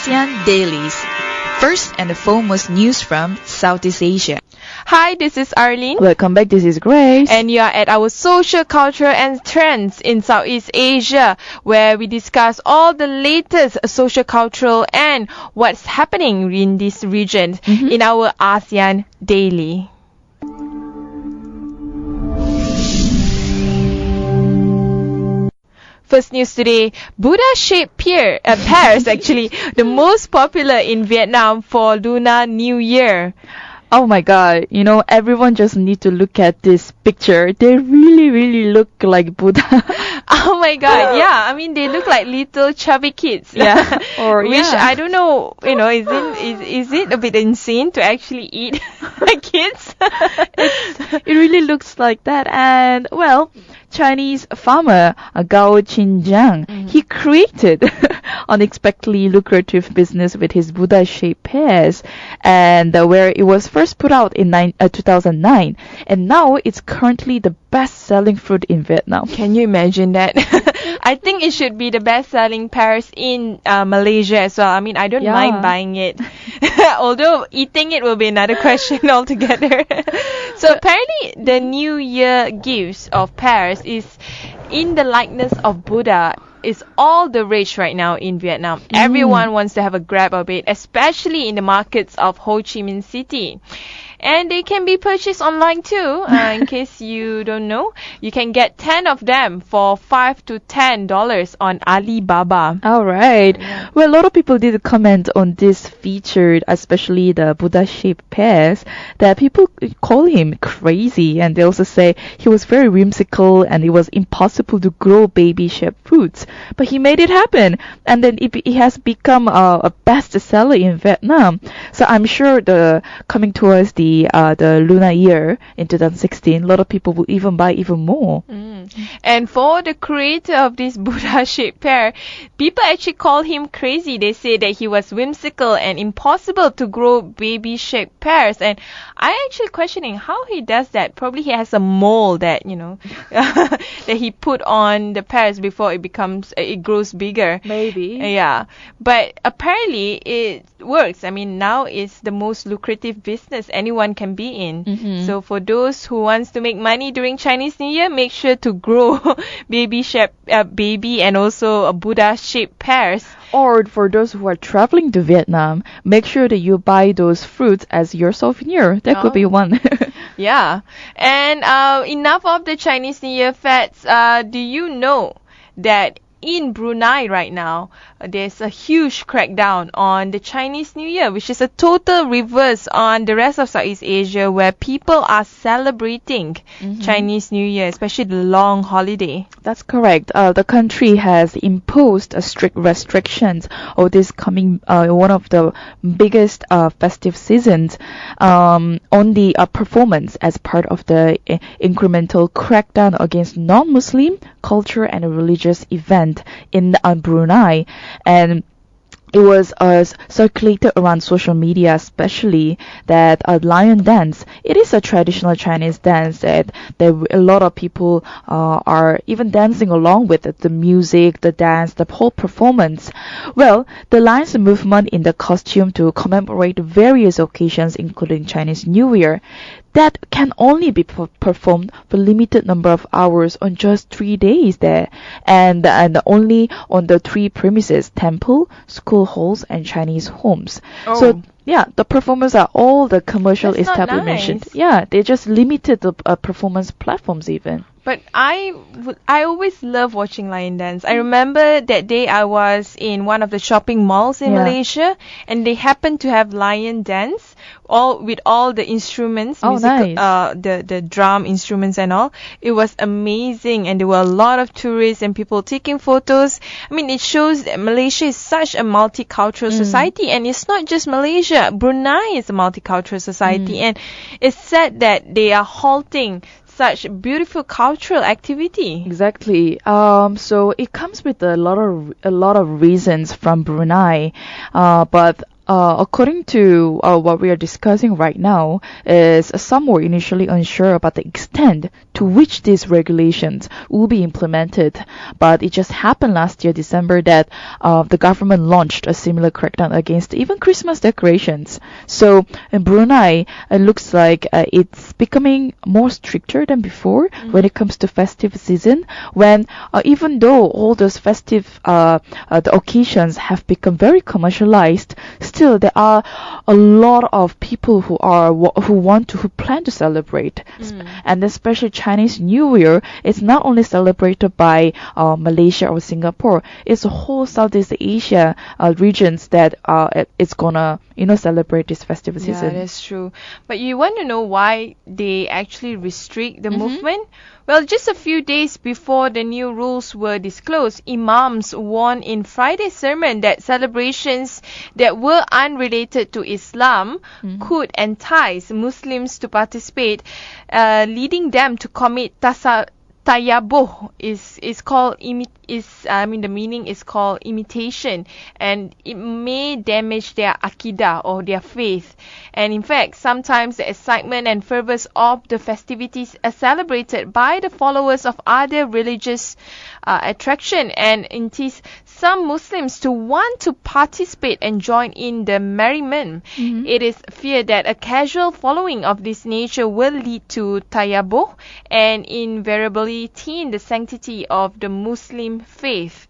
ASEAN Dailies. First and the foremost news from Southeast Asia. Hi, this is Arlene. Welcome back, this is Grace. And you are at our social culture and trends in Southeast Asia, where we discuss all the latest social cultural and what's happening in this region in our ASEAN Daily. First news today, Buddha-shaped pears actually, the most popular in Vietnam for Lunar New Year. Oh my god, everyone just need to look at this picture. They really, really look like Buddha. Oh my god, yeah. I mean, they look like little chubby kids. Yeah. Which I don't know, is it a bit insane to actually eat kids? It really looks like that. And, well, Chinese farmer Gao Qinjiang, he created unexpectedly lucrative business with his Buddha-shaped pears, and where it was first put out in 2009, and now it's currently the best-selling fruit in Vietnam. Can you imagine that? I think it should be the best-selling pears in Malaysia as well. I mean, I don't mind buying it, although eating it will be another question altogether. So apparently, the New Year gifts of pears is in the likeness of Buddha. Is all the rage right now in Vietnam. Everyone wants to have a grab of it, especially in the markets of Ho Chi Minh City. And they can be purchased online too. In case you don't know, you can get 10 of them for $5 to $10 on Alibaba. All right. Yeah. Well, a lot of people did comment on this feature, especially the Buddha-shaped pears, that people call him crazy, and they also say he was very whimsical and it was impossible to grow baby-shaped fruits. But he made it happen, and then it has become a bestseller in Vietnam. So I'm sure coming towards the Lunar year in 2016, a lot of people will even buy even more. And for the creator of this Buddha-shaped pear, people actually call him crazy. They say that he was whimsical and impossible to grow baby-shaped pears. And I actually questioning how he does that. Probably he has a mold that that he put on the pears before it grows bigger. Maybe. Yeah, but apparently it works. I mean, now it's the most lucrative business anyone can be in. So for those who wants to make money during Chinese New Year, make sure to grow baby and also a Buddha-shaped pears. Or for those who are traveling to Vietnam, make sure that you buy those fruits as your souvenir. That could be one. Yeah. And enough of the Chinese New Year fads. Do you know that in Brunei right now, there's a huge crackdown on the Chinese New Year, which is a total reverse on the rest of Southeast Asia, where people are celebrating Chinese New Year, especially the long holiday. That's correct. The country has imposed strict restrictions of this coming one of the biggest festive seasons on the performance as part of the incremental crackdown against non-Muslim culture and religious event in Brunei. And it was circulated around social media, especially that lion dance. It is a traditional Chinese dance that a lot of people are even dancing along with it, the music, the dance, the whole performance. Well, the lion's movement in the costume to commemorate various occasions, including Chinese New Year, that can only be performed for limited number of hours on just 3 days there, and only on the 3 premises: temple, school halls, and Chinese homes. So yeah, the performers are all the commercial establishments. Nice. Yeah, they just limited the performance platforms even. But I always love watching lion dance. I remember that day I was in one of the shopping malls in Malaysia, and they happened to have lion dance, with all the instruments, nice. The drum instruments and all. It was amazing, and there were a lot of tourists and people taking photos. I mean, it shows that Malaysia is such a multicultural society, and it's not just Malaysia. Brunei is a multicultural society, and it's said that they are halting such beautiful cultural activity. Exactly. So it comes with a lot of reasons from Brunei, but according to what we are discussing right now, is some were initially unsure about the extent to which these regulations will be implemented. But it just happened last year, December, that the government launched a similar crackdown against even Christmas decorations. So in Brunei, it looks like it's becoming more stricter than before when it comes to festive season. When even though all those festive the occasions have become very commercialized, still there are a lot of people who plan to celebrate. And especially Chinese New Year, it's not only celebrated by Malaysia or Singapore, it's a whole Southeast Asia regions that it's gonna celebrate this festive season. Yeah, that's true. But you want to know why they actually restrict the movement? Well, just a few days before the new rules were disclosed, imams warned in Friday's sermon that celebrations that were unrelated to Islam could entice Muslims to participate, leading them to commit tayabuh. The meaning is called imitation, and it may damage their akidah or their faith. And in fact, sometimes the excitement and fervors of the festivities are celebrated by the followers of other religious attraction, and entice some Muslims to want to participate and join in the merriment. It is feared that a casual following of this nature will lead to tayabuh and invariably taint the sanctity of the Muslim faith.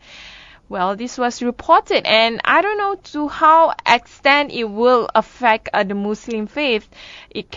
Well, this was reported, and I don't know to how extent it will affect the Muslim faith. It's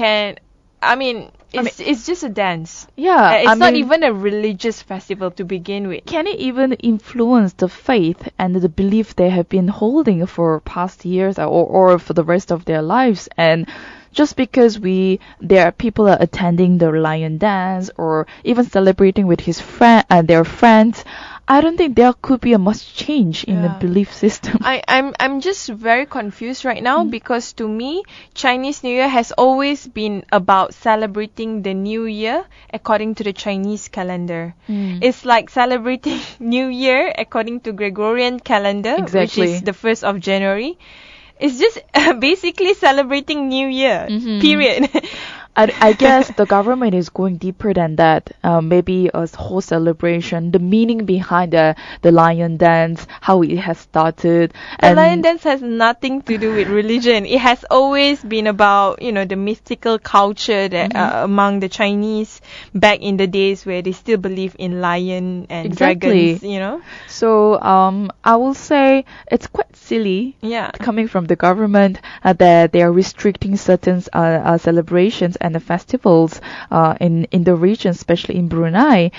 just a dance. Yeah, it's not even a religious festival to begin with. Can it even influence the faith and the belief they have been holding for past years or for the rest of their lives? And just because there are people are attending the lion dance or even celebrating with their friends, I don't think there could be a much change in the belief system. I'm just very confused right now because to me, Chinese New Year has always been about celebrating the New Year according to the Chinese calendar. It's like celebrating New Year according to Gregorian calendar, which is the 1st of January. It's just basically celebrating New Year, period. I guess the government is going deeper than that. Maybe a whole celebration, the meaning behind the lion dance, how it has started. The lion dance has nothing to do with religion. It has always been about, the mystical culture that among the Chinese back in the days where they still believe in lion and dragons, So I will say it's quite silly coming from the government that they are restricting certain celebrations and the festivals in the region, especially in Brunei,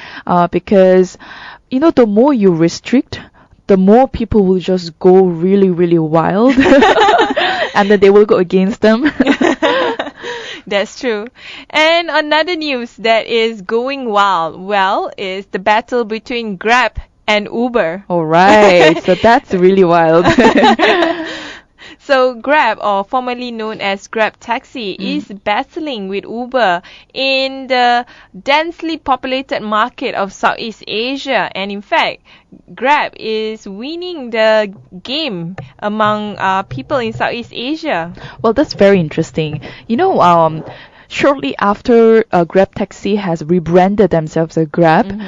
because the more you restrict, the more people will just go really, really wild, and then they will go against them. That's true. And another news that is going wild, is the battle between Grab and Uber. All right, so that's really wild. So Grab, or formerly known as Grab Taxi, is battling with Uber in the densely populated market of Southeast Asia. And in fact, Grab is winning the game among people in Southeast Asia. Well, that's very interesting. Shortly after Grab Taxi has rebranded themselves as Grab,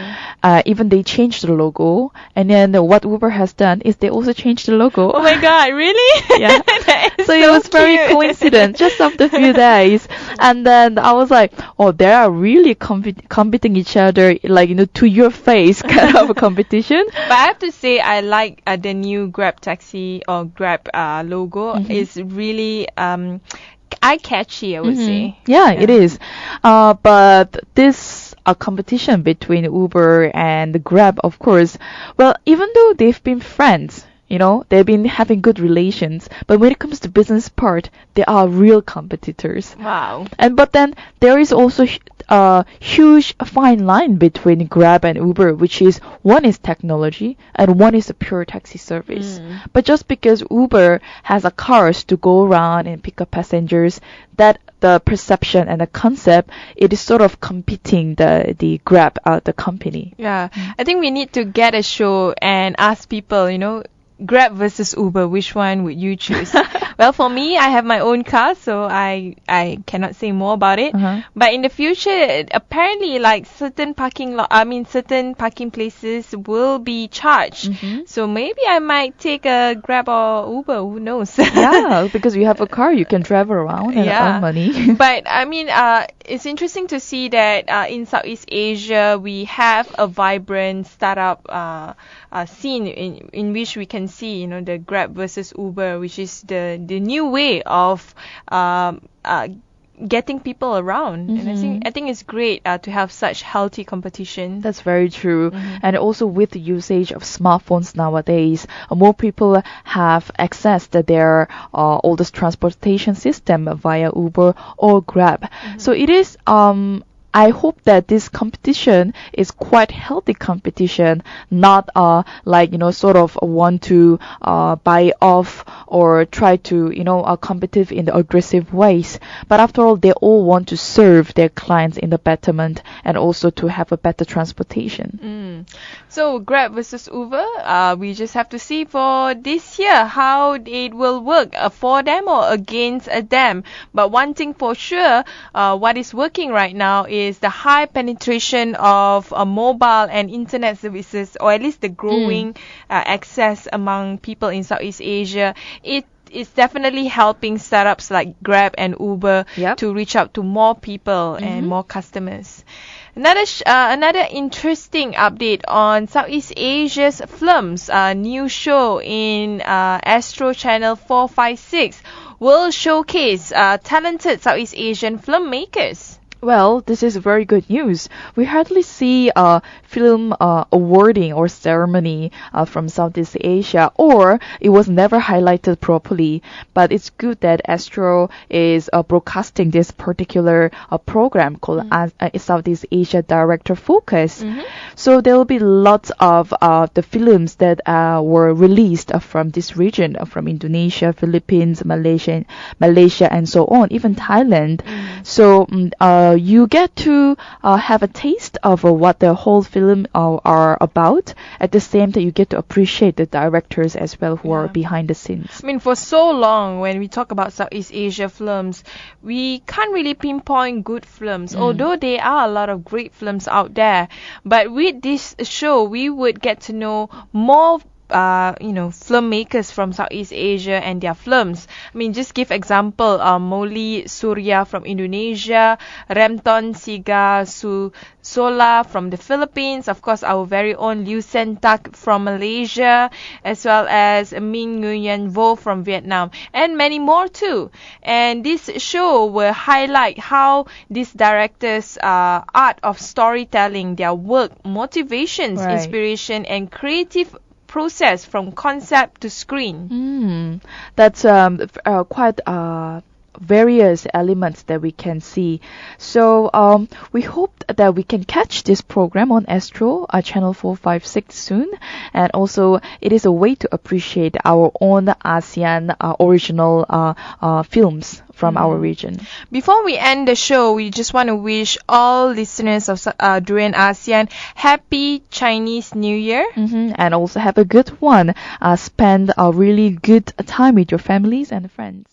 even they changed the logo. And then what Uber has done is they also changed the logo. Oh my God, really? Yeah. So it was very coincident, just after a few days. And then I was like, oh, they are really competing each other, to your face kind of a competition. But I have to say, I like the new Grab Taxi or Grab logo. It's really eye-catchy, I would say. Yeah, it is. But this competition between Uber and Grab, of course, well, even though they've been friends, they've been having good relations, but when it comes to business part, they are real competitors. Wow. But then there is also a huge fine line between Grab and Uber, which is one is technology and one is a pure taxi service. But just because Uber has a cars to go around and pick up passengers, that the perception and the concept, it is sort of competing the Grab the company. Yeah, I think we need to get a show and ask people, Grab versus Uber, which one would you choose? Well, for me, I have my own car, so I cannot say more about it. But in the future, apparently, like certain certain parking places will be charged. So maybe I might take a Grab or Uber. Who knows? Yeah, because you have a car, you can travel around and earn money. But I mean, it's interesting to see that in Southeast Asia we have a vibrant startup scene in which we can see, the Grab versus Uber, which is the new way of getting people around. And I think it's great to have such healthy competition. That's very true. And also with the usage of smartphones nowadays, more people have accessed their oldest transportation system via Uber or Grab. So it is I hope that this competition is quite healthy competition, not sort of want to buy off or try to compete in the aggressive ways. But after all, they all want to serve their clients in the betterment and also to have a better transportation. So Grab versus Uber, we just have to see for this year how it will work for them or against them. But one thing for sure, what is working right now is the high penetration of mobile and internet services, or at least the growing access among people in Southeast Asia. It is definitely helping startups like Grab and Uber to reach out to more people and more customers. Another interesting update on Southeast Asia's films. A new show in Astro Channel 456 will showcase talented Southeast Asian filmmakers. Well, this is very good news. We hardly see a film awarding or ceremony from Southeast Asia, or it was never highlighted properly. But it's good that Astro is broadcasting this particular program called Southeast Asia Director Focus. So there will be lots of the films that were released from this region, from Indonesia, Philippines, Malaysia, and so on, even Thailand. So you get to have a taste of what the whole film are about. At the same time, you get to appreciate the directors as well who are behind the scenes. I mean, for so long, when we talk about Southeast Asia films, we can't really pinpoint good films, although there are a lot of great films out there. But with this show, we would get to know more filmmakers from Southeast Asia and their films. I mean, just give example, Molly Surya from Indonesia, Remton Siga Sola from the Philippines, of course our very own Liu Sen Tak from Malaysia, as well as Min Nguyen Vo from Vietnam, and many more too. And this show will highlight how these directors' art of storytelling, their work, motivations, inspiration, and creative process from concept to screen. That's quite various elements that we can see. So we hope that we can catch this program on Astro channel 456 soon, and also it is a way to appreciate our own ASEAN original films from our region. Before we end the show, we just want to wish all listeners of Durian ASEAN happy Chinese New Year. And also have a good one. Spend a really good time with your families and friends.